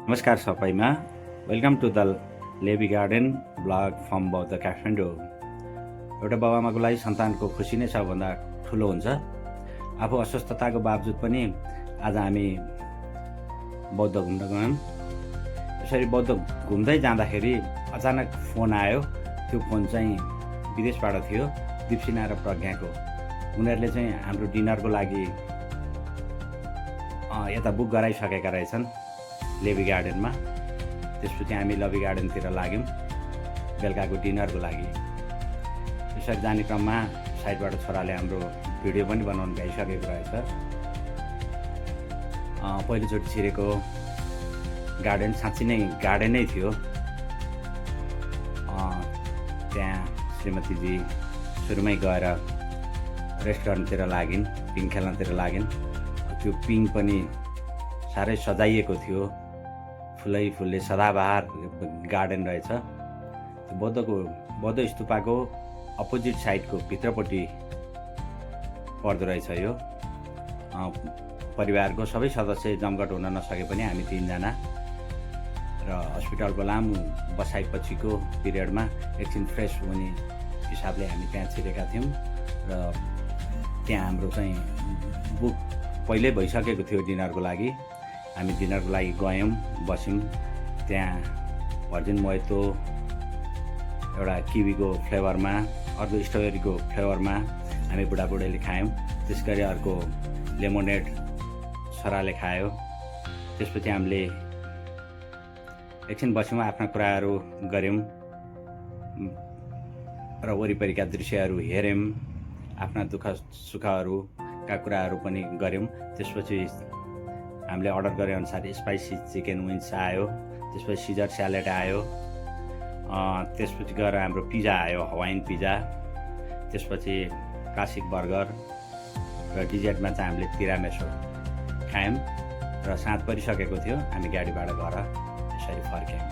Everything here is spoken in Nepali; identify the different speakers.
Speaker 1: नमस्कार सबैमा welcome to the Lebi garden blog from Boudha Kathmandu. एउटा बाबाआमाको लागि सन्तानको खुसी नै सबभन्दा ठुलो हुन्छ। आफू अस्वस्थताको बावजुद पनि आज हामी बौद्ध घुम्न गयौँ। यसरी बौद्ध घुम्दै जाँदाखेरि अचानक फोन आयो। त्यो फोन चाहिँ विदेशबाट थियो, दिपसिना र प्रज्ञाको। उनीहरूले चाहिँ हाम्रो डिनरको लागि यता बुक गराइसकेका रहेछन् लेबी गार्डनमा। त्यसपछि हामी लबी गार्डनतिर लाग्यौँ बेलुकाको डिनरको लागि। यसरी जाने क्रममा साइडबाट छोराले हाम्रो भिडियो पनि बनाउनु भइसकेको रहेछ। पहिलोचोटि छिरेको गार्डन साँच्चै नै गार्डनै थियो। त्यहाँ श्रीमतीजी सुरुमै गएर रेस्टुरेन्टतिर लागिन्, पिङ खेल्नतिर लागिन्। त्यो पिङ पनि साह्रै सजाइएको थियो, फुलले सदाबहार गार्डन रहेछ। बौद्ध स्तूपाको अपोजिट साइडको भित्रपट्टि पर्दो रहेछ यो। परिवारको सबै सदस्य जमघट हुन नसके पनि हामी 3 जना र हस्पिटलको लामो बसाइपछिको पिरियडमा एकछिन फ्रेस हुने हिसाबले हामी त्यहाँ छिरेका थियौँ। र त्यहाँ हाम्रो चाहिँ बुक पहिल्यै भइसकेको थियो डिनरको लागि। हामी डिनरको लागि गयौँ, बस्यौँ। त्यहाँ भर्जिन मोहितो एउटा किवीको फ्लेभरमा, अर्को स्ट्रबेरीको फ्लेभरमा हामी बुढाबुढीले खायौँ। त्यस गरी अर्को लेमोनेड छोराले खायो। त्यसपछि हामीले एकछिन बस्यौँ, आफ्ना कुराहरू गऱ्यौँ र वरिपरिका दृश्यहरू हेऱ्यौँ, आफ्ना दुःख सुखहरूका कुराहरू पनि गऱ्यौँ। त्यसपछि हामीले अर्डर गरेअनुसार स्पाइसी चिकन विङ्स आयो, त्यसपछि सिजर स्यालेड आयो, त्यसपछि गएर हाम्रो पिज्जा आयो, हवाइन पिज्जा, त्यसपछि क्लासिक बर्गर र डिजर्टमा चाहिँ हामीले तिरामिसु खायौँ। र साँझ परिसकेको थियो, हामी गाडीबाट घर यसरी फर्क्यौँ।